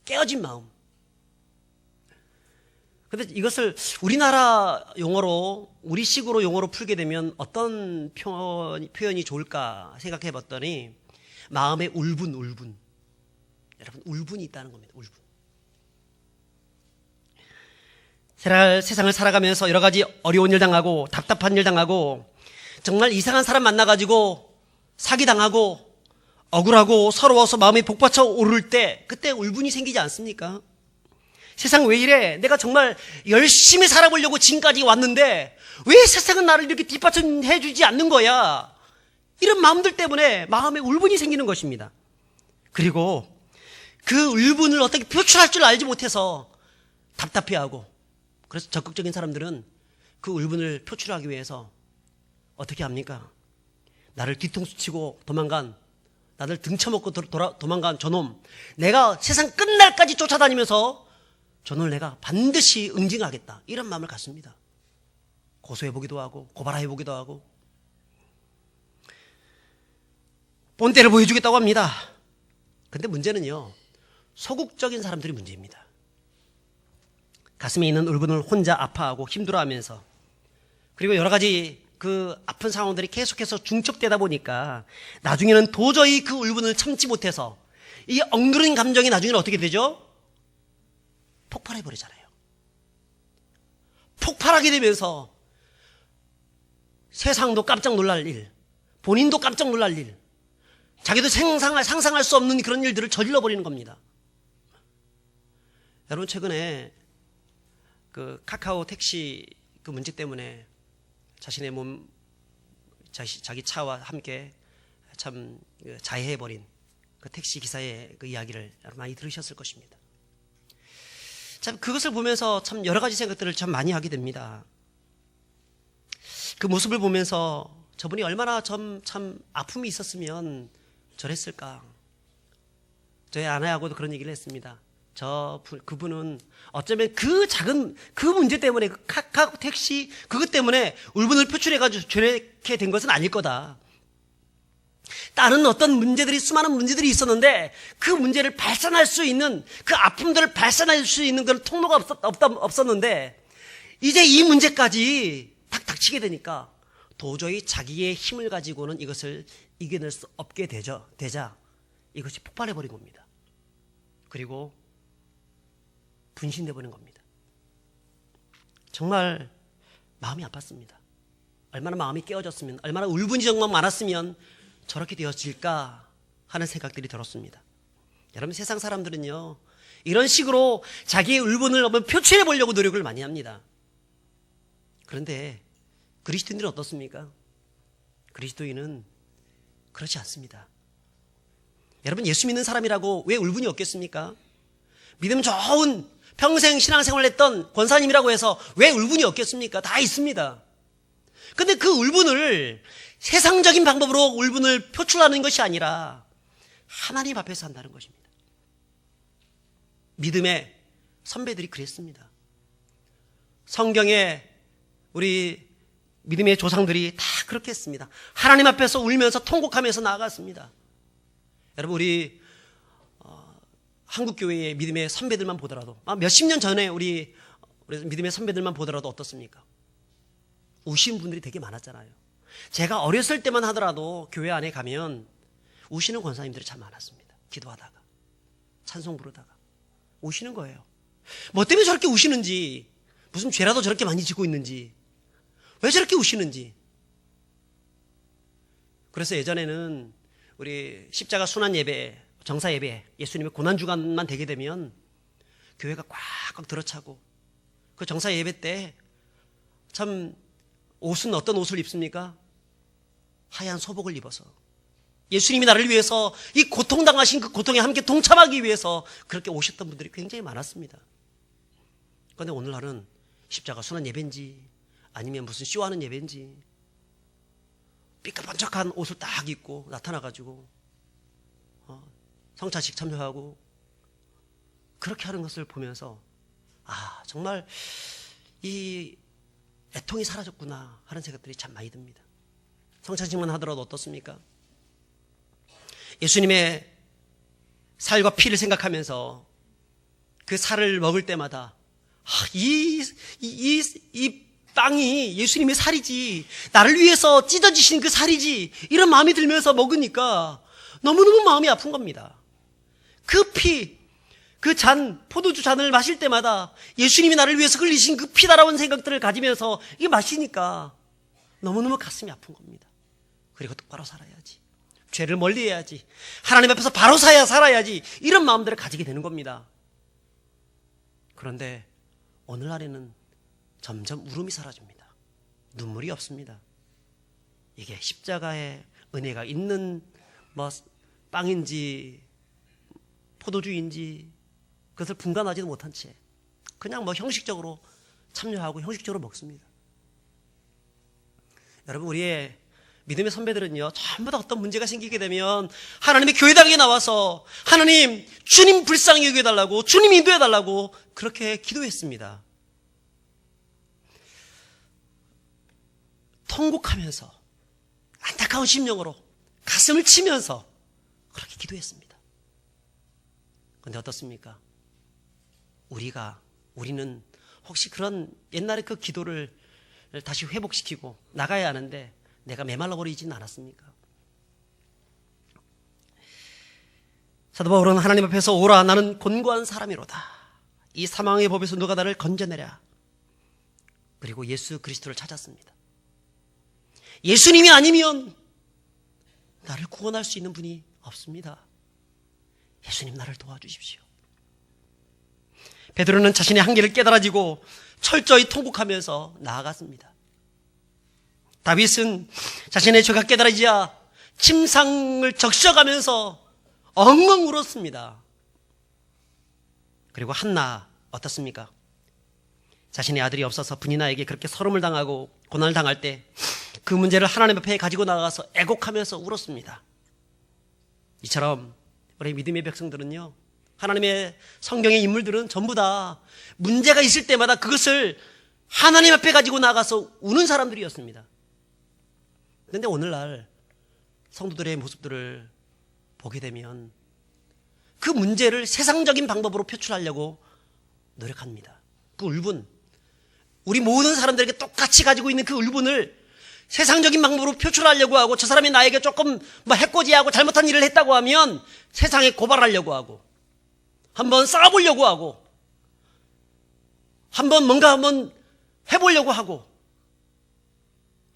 깨어진 마음. 그런데 이것을 우리나라 용어로, 우리식으로 용어로 풀게 되면 어떤 표현이 좋을까 생각해 봤더니 마음의 울분. 여러분, 울분이 있다는 겁니다. 울분. 세상을 살아가면서 여러 가지 어려운 일 당하고 답답한 일 당하고 정말 이상한 사람 만나가지고 사기당하고 억울하고 서러워서 마음이 복받쳐 오를 때 그때 울분이 생기지 않습니까? 세상 왜 이래? 내가 정말 열심히 살아보려고 지금까지 왔는데 왜 세상은 나를 이렇게 뒷받침해 주지 않는 거야? 이런 마음들 때문에 마음에 울분이 생기는 것입니다. 그리고 그 울분을 어떻게 표출할 줄 알지 못해서 답답해하고, 그래서 적극적인 사람들은 그 울분을 표출하기 위해서 어떻게 합니까? 나를 뒤통수 치고 도망간, 나를 등쳐먹고 도망간 저놈, 내가 세상 끝날까지 쫓아다니면서 저놈을 내가 반드시 응징하겠다, 이런 마음을 갖습니다. 고소해보기도 하고 고발해보기도 하고 본때를 보여주겠다고 합니다. 근데 문제는요, 소극적인 사람들이 문제입니다. 가슴에 있는 울분을 혼자 아파하고 힘들어하면서, 그리고 여러 가지 그 아픈 상황들이 계속해서 중첩되다 보니까 나중에는 도저히 그 울분을 참지 못해서 이 억누른 감정이 나중에는 어떻게 되죠? 폭발해버리잖아요. 폭발하게 되면서 세상도 깜짝 놀랄 일, 본인도 깜짝 놀랄 일, 자기도 상상할 수 없는 그런 일들을 저질러버리는 겁니다. 여러분, 최근에 그 카카오 택시 그 문제 때문에 자신의 몸, 자기 차와 함께 참 자해해버린 그 택시 기사의 그 이야기를 많이 들으셨을 것입니다. 참 그것을 보면서 참 여러 가지 생각들을 참 많이 하게 됩니다. 그 모습을 보면서 저분이 얼마나 참 아픔이 있었으면 저랬을까. 저희 아내하고도 그런 얘기를 했습니다. 그분은 어쩌면 그 작은 그 문제 때문에 그 카카오 택시 그것 때문에 울분을 표출해가지고 저렇게 된 것은 아닐 거다. 다른 어떤 문제들이 수많은 문제들이 있었는데 그 문제를 발산할 수 있는 그 아픔들을 발산할 수 있는 그런 통로가 없었는데 이제 이 문제까지 딱 닥치게 되니까 도저히 자기의 힘을 가지고는 이것을 이겨낼 수 없게 되자 이것이 폭발해버린 겁니다. 그리고 분신돼버린 겁니다. 정말 마음이 아팠습니다. 얼마나 마음이 깨어졌으면, 얼마나 울분지정만 많았으면 저렇게 되어질까 하는 생각들이 들었습니다. 여러분, 세상 사람들은요 이런 식으로 자기의 울분을 표출해 보려고 노력을 많이 합니다. 그런데 그리스도인들은 어떻습니까? 그리스도인은 그렇지 않습니다. 여러분, 예수 믿는 사람이라고 왜 울분이 없겠습니까? 믿음 좋은 평생 신앙생활을 했던 권사님이라고 해서 왜 울분이 없겠습니까? 다 있습니다. 근데 그 울분을 세상적인 방법으로 울분을 표출하는 것이 아니라 하나님 앞에서 한다는 것입니다. 믿음의 선배들이 그랬습니다. 성경에 우리 믿음의 조상들이 다 그렇게 했습니다. 하나님 앞에서 울면서 통곡하면서 나아갔습니다. 여러분, 우리 한국교회의 믿음의 선배들만 보더라도 몇십 년 전에 우리 믿음의 선배들만 보더라도 어떻습니까? 우시는 분들이 되게 많았잖아요. 제가 어렸을 때만 하더라도 교회 안에 가면 우시는 권사님들이 참 많았습니다. 기도하다가 찬송 부르다가 우시는 거예요. 뭐 때문에 저렇게 우시는지, 무슨 죄라도 저렇게 많이 짓고 있는지, 왜 저렇게 우시는지. 그래서 예전에는 우리 십자가 순환 예배, 정사 예배, 예수님의 고난 주간만 되게 되면 교회가 꽉꽉 들어차고, 그 정사 예배 때 참 옷은 어떤 옷을 입습니까? 하얀 소복을 입어서 예수님이 나를 위해서 이 고통당하신 그 고통에 함께 동참하기 위해서 그렇게 오셨던 분들이 굉장히 많았습니다. 그런데 오늘날은 십자가 순환 예배인지 아니면 무슨 쇼하는 예배인지 삐까번쩍한 옷을 딱 입고 나타나가지고 성찬식 참여하고 그렇게 하는 것을 보면서 정말 이 애통이 사라졌구나 하는 생각들이 참 많이 듭니다. 성찬식만 하더라도 어떻습니까? 예수님의 살과 피를 생각하면서 그 살을 먹을 때마다 이 빵이 예수님의 살이지, 나를 위해서 찢어지신 그 살이지, 이런 마음이 들면서 먹으니까 너무너무 마음이 아픈 겁니다. 그 피, 그 잔, 포도주 잔을 마실 때마다 예수님이 나를 위해서 흘리신 그 피다라는 생각들을 가지면서 이게 마시니까 너무너무 가슴이 아픈 겁니다. 그리고 똑바로 살아야지, 죄를 멀리해야지, 하나님 앞에서 바로 살아야지, 이런 마음들을 가지게 되는 겁니다. 그런데 오늘날에는 점점 울음이 사라집니다. 눈물이 없습니다. 이게 십자가의 은혜가 있는 빵인지 포도주인지 그것을 분간하지도 못한 채 그냥 형식적으로 참여하고 형식적으로 먹습니다. 여러분, 우리의 믿음의 선배들은요 전부 다 어떤 문제가 생기게 되면 하나님의 교회당에 나와서 하나님, 주님 불쌍히 여겨달라고, 주님 인도해달라고 그렇게 기도했습니다. 통곡하면서 안타까운 심령으로 가슴을 치면서 그렇게 기도했습니다. 그런데 어떻습니까? 우리는 혹시 그런 옛날의 그 기도를 다시 회복시키고 나가야 하는데 내가 메말라 버리지는 않았습니까? 사도 바울은 하나님 앞에서 오라, 나는 곤고한 사람이로다. 이 사망의 법에서 누가 나를 건져내랴. 그리고 예수 그리스도를 찾았습니다. 예수님이 아니면 나를 구원할 수 있는 분이 없습니다. 예수님, 나를 도와주십시오. 베드로는 자신의 한계를 깨달아지고 철저히 통곡하면서 나아갔습니다. 다윗은 자신의 죄가 깨달아지자 침상을 적셔가면서 엉엉 울었습니다. 그리고 한나 어떻습니까? 자신의 아들이 없어서 브니나에게 그렇게 서름을 당하고 고난을 당할 때 그 문제를 하나님 앞에 가지고 나가서 애곡하면서 울었습니다. 이처럼 우리 믿음의 백성들은요, 하나님의 성경의 인물들은 전부 다 문제가 있을 때마다 그것을 하나님 앞에 가지고 나가서 우는 사람들이었습니다. 그런데 오늘날 성도들의 모습들을 보게 되면 그 문제를 세상적인 방법으로 표출하려고 노력합니다. 그 울분, 우리 모든 사람들에게 똑같이 가지고 있는 그 울분을 세상적인 방법으로 표출하려고 하고, 저 사람이 나에게 조금 해코지하고 잘못한 일을 했다고 하면 세상에 고발하려고 하고, 한번 싸워보려고 하고, 한번 해보려고 하고,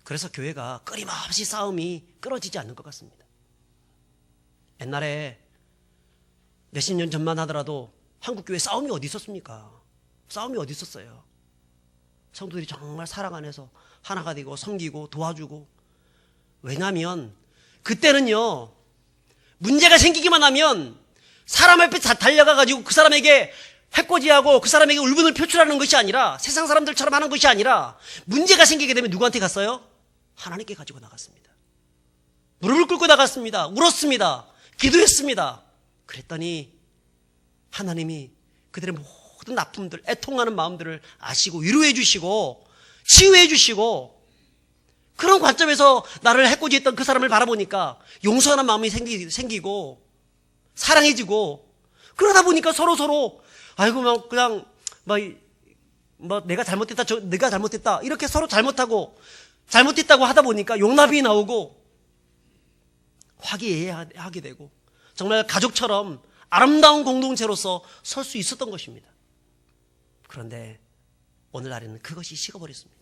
그래서 교회가 끊임없이 싸움이 끊어지지 않는 것 같습니다. 옛날에 몇십 년 전만 하더라도 한국교회 싸움이 어디 있었습니까? 싸움이 어디 있었어요? 성도들이 정말 사랑 안에서 하나가 되고 섬기고 도와주고. 왜냐하면 그때는요, 문제가 생기기만 하면 사람 앞에 다 달려가가지고 그 사람에게 해코지하고 그 사람에게 울분을 표출하는 것이 아니라, 세상 사람들처럼 하는 것이 아니라, 문제가 생기게 되면 누구한테 갔어요? 하나님께 가지고 나갔습니다. 무릎을 꿇고 나갔습니다. 울었습니다. 기도했습니다. 그랬더니 하나님이 그들의 모든 아픔들, 애통하는 마음들을 아시고 위로해 주시고 치유해 주시고, 그런 관점에서 나를 해코지했던 그 사람을 바라보니까 용서하는 마음이 생기고 사랑해지고, 그러다 보니까 서로 아이고 그냥 내가 잘못했다, 내가 잘못했다, 이렇게 서로 잘못했다고 하다 보니까 용납이 나오고 화기애애하게 되고, 정말 가족처럼 아름다운 공동체로서 설 수 있었던 것입니다. 그런데 오늘날에는 그것이 식어버렸습니다.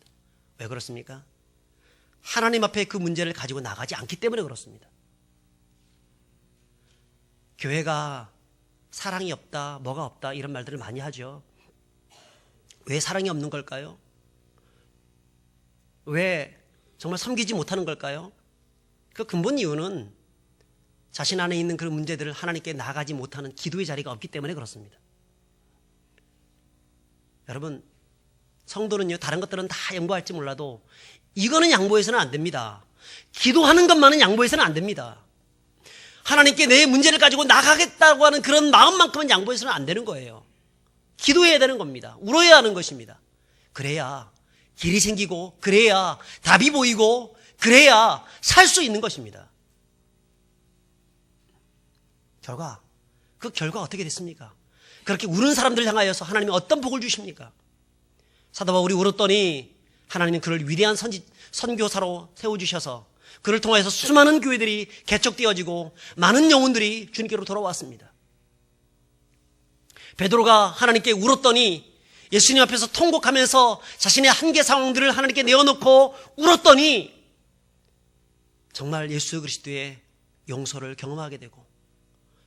왜 그렇습니까? 하나님 앞에 그 문제를 가지고 나가지 않기 때문에 그렇습니다. 교회가 사랑이 없다, 뭐가 없다, 이런 말들을 많이 하죠. 왜 사랑이 없는 걸까요? 왜 정말 섬기지 못하는 걸까요? 그 근본 이유는 자신 안에 있는 그런 문제들을 하나님께 나가지 못하는 기도의 자리가 없기 때문에 그렇습니다. 여러분, 성도는요, 다른 것들은 다 양보할지 몰라도 이거는 양보해서는 안 됩니다. 기도하는 것만은 양보해서는 안 됩니다. 하나님께 내 문제를 가지고 나가겠다고 하는 그런 마음만큼은 양보해서는 안 되는 거예요. 기도해야 되는 겁니다. 울어야 하는 것입니다. 그래야 길이 생기고, 그래야 답이 보이고, 그래야 살 수 있는 것입니다. 그 결과 어떻게 됐습니까? 그렇게 우는 사람들 향하여서 하나님이 어떤 복을 주십니까? 사도 바울이 울었더니 하나님은 그를 위대한 선교사로 세워주셔서 그를 통해서 수많은 교회들이 개척되어지고 많은 영혼들이 주님께로 돌아왔습니다. 베드로가 하나님께 울었더니, 예수님 앞에서 통곡하면서 자신의 한계 상황들을 하나님께 내어놓고 울었더니 정말 예수 그리스도의 용서를 경험하게 되고,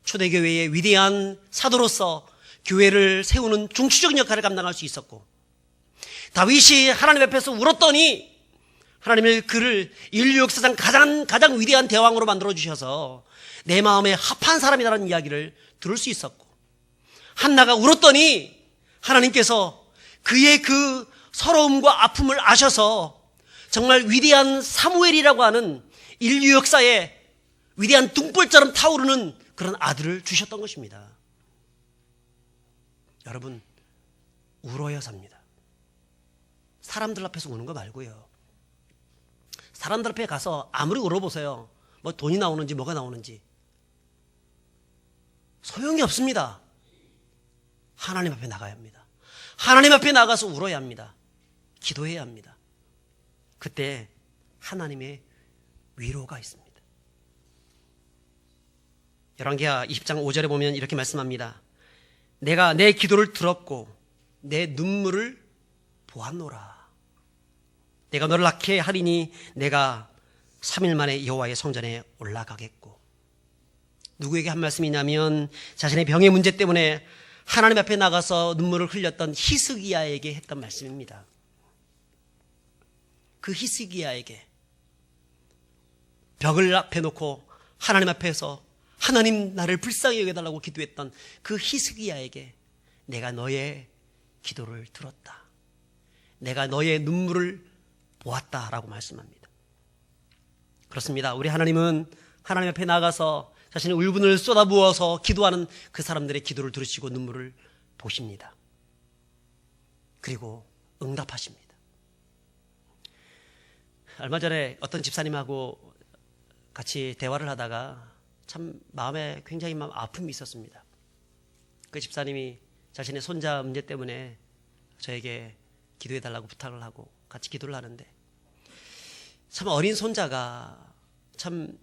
초대교회의 위대한 사도로서 교회를 세우는 중추적인 역할을 감당할 수 있었고, 다윗이 하나님 앞에서 울었더니 하나님이 그를 인류 역사상 가장 위대한 대왕으로 만들어주셔서 내 마음에 합한 사람이라는 이야기를 들을 수 있었고, 한나가 울었더니 하나님께서 그의 그 서러움과 아픔을 아셔서 정말 위대한 사무엘이라고 하는 인류 역사에 위대한 등불처럼 타오르는 그런 아들을 주셨던 것입니다. 여러분, 울어야 삽니다. 사람들 앞에서 우는 거 말고요. 사람들 앞에 가서 아무리 울어보세요. 뭐 돈이 나오는지 뭐가 나오는지 소용이 없습니다. 하나님 앞에 나가야 합니다. 하나님 앞에 나가서 울어야 합니다. 기도해야 합니다. 그때 하나님의 위로가 있습니다. 열왕기하 20장 5절에 보면 이렇게 말씀합니다. 내가 내 기도를 들었고 내 눈물을 보았노라. 내가 너를 낳게 하리니 내가 3일 만에 여호와의 성전에 올라가겠고. 누구에게 한 말씀이냐면 자신의 병의 문제 때문에 하나님 앞에 나가서 눈물을 흘렸던 히스기야에게 했던 말씀입니다. 그 히스기야에게 벽을 앞에 놓고 하나님 앞에서 하나님 나를 불쌍히 여겨달라고 기도했던 그 히스기야에게 내가 너의 기도를 들었다. 내가 너의 눈물을 보았다라고 말씀합니다. 그렇습니다. 우리 하나님은 하나님 앞에 나가서 자신의 울분을 쏟아부어서 기도하는 그 사람들의 기도를 들으시고 눈물을 보십니다. 그리고 응답하십니다. 얼마 전에 어떤 집사님하고 같이 대화를 하다가 참 마음에 굉장히 아픔이 있었습니다. 그 집사님이 자신의 손자 문제 때문에 저에게 기도해달라고 부탁을 하고 같이 기도를 하는데, 참 어린 손자가 참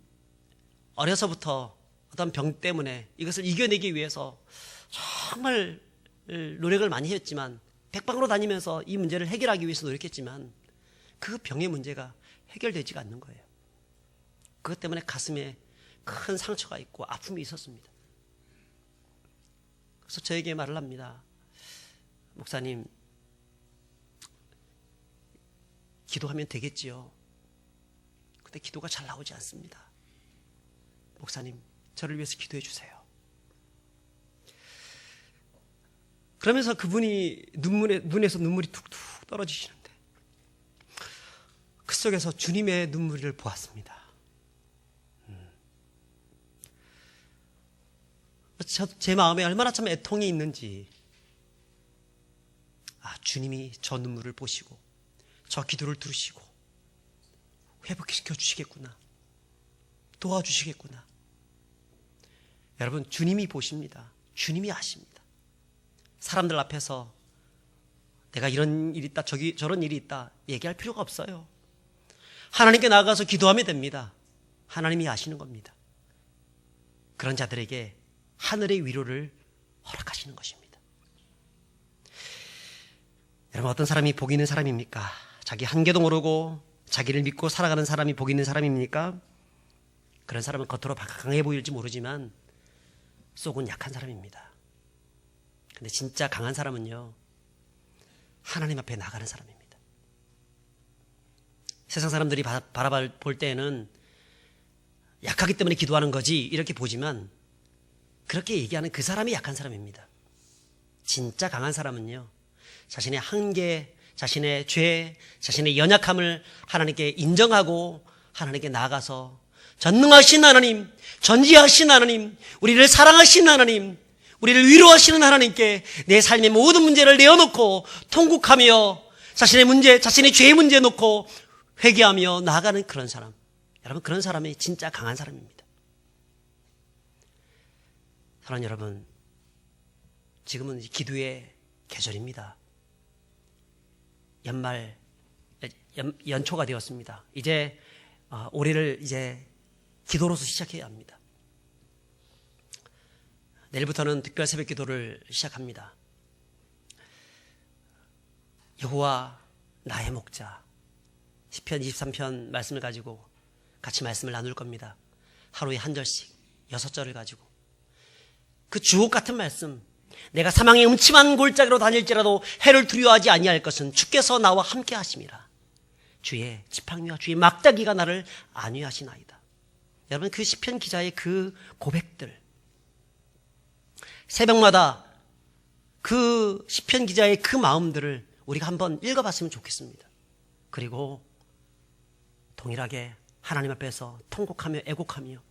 어려서부터 어떤 병 때문에 이것을 이겨내기 위해서 정말 노력을 많이 했지만, 백방으로 다니면서 이 문제를 해결하기 위해서 노력했지만 그 병의 문제가 해결되지가 않는 거예요. 그것 때문에 가슴에 큰 상처가 있고 아픔이 있었습니다. 그래서 저에게 말을 합니다. 목사님, 기도하면 되겠지요. 근데 기도가 잘 나오지 않습니다. 목사님, 저를 위해서 기도해 주세요. 그러면서 그분이 눈에서 눈물이 툭툭 떨어지시는데 그 속에서 주님의 눈물을 보았습니다. 제 마음에 얼마나 참 애통이 있는지, 주님이 저 눈물을 보시고 저 기도를 들으시고 회복시켜 주시겠구나, 도와주시겠구나. 여러분, 주님이 보십니다. 주님이 아십니다. 사람들 앞에서 내가 이런 일이 있다, 저런 일이 있다 얘기할 필요가 없어요. 하나님께 나아가서 기도하면 됩니다. 하나님이 아시는 겁니다. 그런 자들에게 하늘의 위로를 허락하시는 것입니다. 여러분, 어떤 사람이 복 있는 사람입니까? 자기 한계도 모르고 자기를 믿고 살아가는 사람이 복 있는 사람입니까? 그런 사람은 겉으로 강해 보일지 모르지만 속은 약한 사람입니다. 근데 진짜 강한 사람은요, 하나님 앞에 나가는 사람입니다. 세상 사람들이 바라볼 때에는 약하기 때문에 기도하는 거지 이렇게 보지만, 그렇게 얘기하는 그 사람이 약한 사람입니다. 진짜 강한 사람은요, 자신의 한계, 자신의 죄, 자신의 연약함을 하나님께 인정하고 하나님께 나아가서 전능하신 하나님, 전지하신 하나님, 우리를 사랑하신 하나님, 우리를 위로하시는 하나님께 내 삶의 모든 문제를 내어놓고 통곡하며 자신의 문제, 자신의 죄의 문제 놓고 회개하며 나아가는 그런 사람, 여러분, 그런 사람이 진짜 강한 사람입니다. 사랑하는 여러분, 지금은 기도의 계절입니다. 연초가 되었습니다. 이제 올해를 이제 기도로서 시작해야 합니다. 내일부터는 특별 새벽 기도를 시작합니다. 여호와 나의 목자, 시편 23편 말씀을 가지고 같이 말씀을 나눌 겁니다. 하루에 한 절씩 6절을 가지고 그 주옥 같은 말씀, 내가 사망의 음침한 골짜기로 다닐지라도 해를 두려워하지 아니할 것은 주께서 나와 함께 하심이라. 주의 지팡이와 주의 막대기가 나를 안위하시나이다. 여러분, 그 시편 기자의 그 고백들, 새벽마다 그 시편 기자의 그 마음들을 우리가 한번 읽어봤으면 좋겠습니다. 그리고 동일하게 하나님 앞에서 통곡하며 애곡하며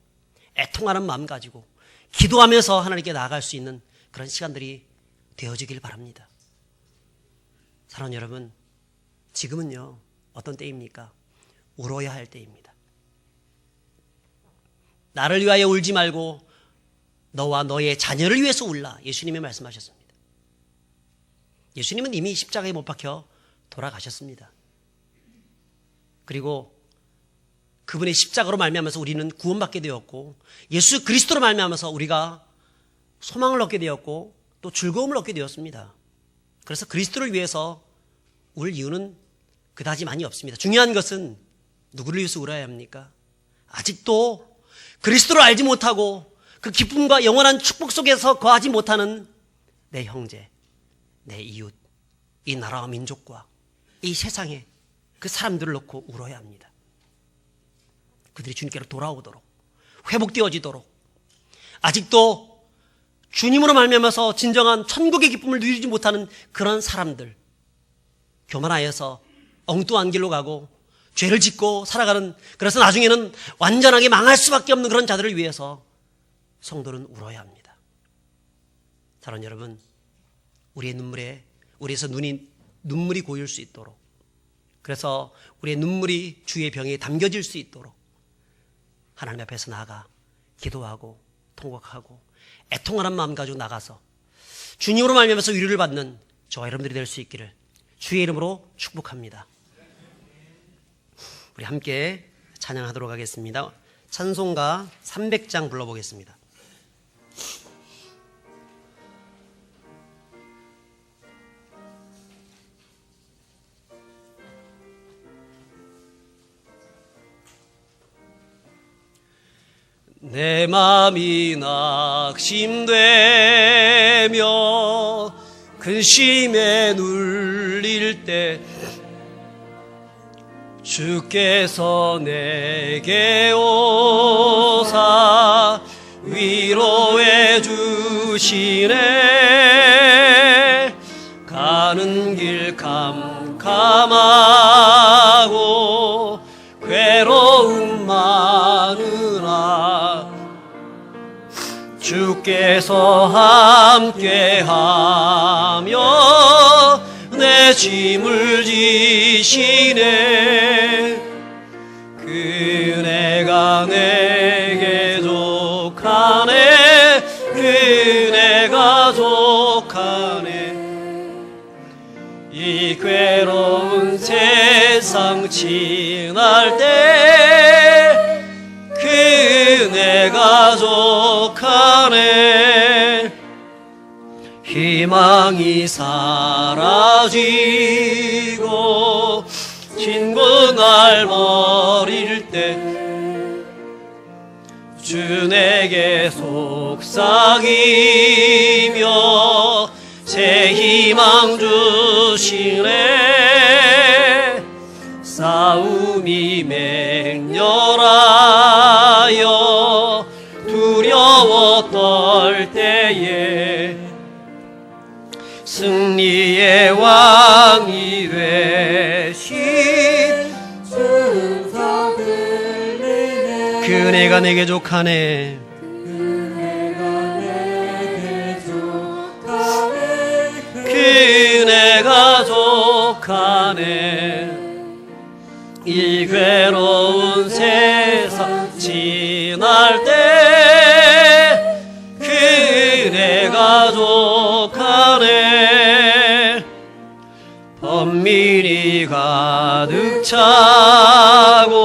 애통하는 마음 가지고 기도하면서 하나님께 나아갈 수 있는 그런 시간들이 되어지길 바랍니다. 사랑하는 여러분, 지금은요, 어떤 때입니까? 울어야 할 때입니다. 나를 위하여 울지 말고 너와 너의 자녀를 위해서 울라, 예수님이 말씀하셨습니다. 예수님은 이미 십자가에 못 박혀 돌아가셨습니다. 그리고 그분의 십자가로 말미암아서 우리는 구원받게 되었고, 예수 그리스도로 말미암아서 우리가 소망을 얻게 되었고 또 즐거움을 얻게 되었습니다. 그래서 그리스도를 위해서 울 이유는 그다지 많이 없습니다. 중요한 것은 누구를 위해서 울어야 합니까? 아직도 그리스도를 알지 못하고 그 기쁨과 영원한 축복 속에서 거하지 못하는 내 형제, 내 이웃, 이 나라와 민족과 이 세상에 그 사람들을 놓고 울어야 합니다. 그들이 주님께로 돌아오도록, 회복되어지도록, 아직도 주님으로 말미암아서 진정한 천국의 기쁨을 누리지 못하는 그런 사람들, 교만하여서 엉뚱한 길로 가고 죄를 짓고 살아가는, 그래서 나중에는 완전하게 망할 수밖에 없는 그런 자들을 위해서 성도는 울어야 합니다. 사랑하는 여러분, 우리에서 눈물이 고일 수 있도록, 그래서 우리의 눈물이 주의 병에 담겨질 수 있도록 하나님 앞에서 나아가 기도하고 통곡하고 애통하는 마음 가지고 나가서 주님으로 말미암아서 위로를 받는 저와 여러분들이 될 수 있기를 주의 이름으로 축복합니다. 우리 함께 찬양하도록 하겠습니다. 찬송가 300장 불러보겠습니다. 내 마음이 낙심되며 근심에 눌릴 때 주께서 내게 오사 위로해 주시네. 가는 길 캄캄하고 괴로움 많으나 주께서 함께하며 내 짐을 지시네. 그네가 내게 족하네. 그네가 족하네. 이 괴로운 세상 지날 때 그네가 족하네. 희망이 사라지고 친구 날 버릴 때 주 내게 속삭이며 새 희망 주시네. 싸움이 맹렬하여 두려워 떨 때에 승리의 왕이 되신 천사 들리네. 그네가 내게 족하네. 그네가 족하네. 이 괴로운 세상 지날 때 그네가 족하네. 번민이 가득 차고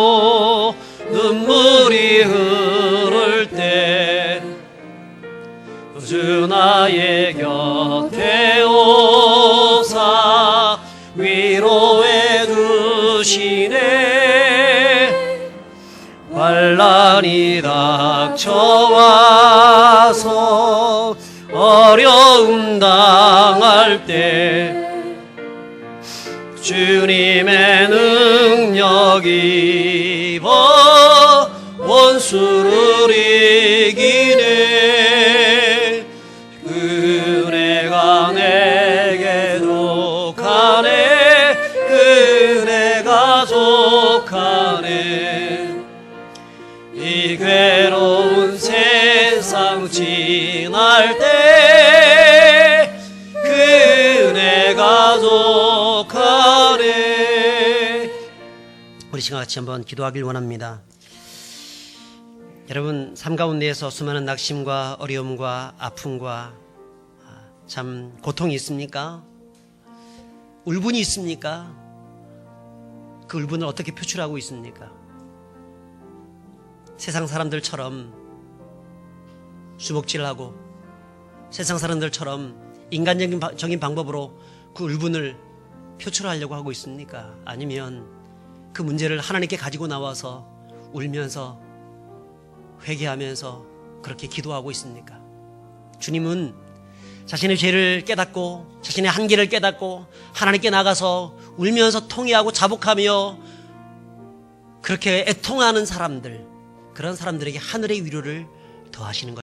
눈물이 흐를 때 주 나의 곁에 오사 위로해 주시네. 환난이 닥쳐와서 어려움 당할 때 주님의 능력 입어 원수를 이기네. 그네가 내게 족하네. 그네가 족하네. 이 괴로운 세상 지날 때 그네가 족하네. 우리 시간 같이 한번 기도하길 원합니다. 여러분, 삶 가운데에서 수많은 낙심과 어려움과 아픔과 참 고통이 있습니까? 울분이 있습니까? 그 울분을 어떻게 표출하고 있습니까? 세상 사람들처럼 수복질하고 세상 사람들처럼 인간적인 방법으로 그 울분을 표출하려고 하고 있습니까? 아니면 그 문제를 하나님께 가지고 나와서 울면서 회개하면서 그렇게 기도하고 있습니까? 주님은 자신의 죄를 깨닫고 자신의 한계를 깨닫고 하나님께 나가서 울면서 통회하고 자복하며 그렇게 애통하는 사람들, 그런 사람들에게 하늘의 위로를 더하시는 것.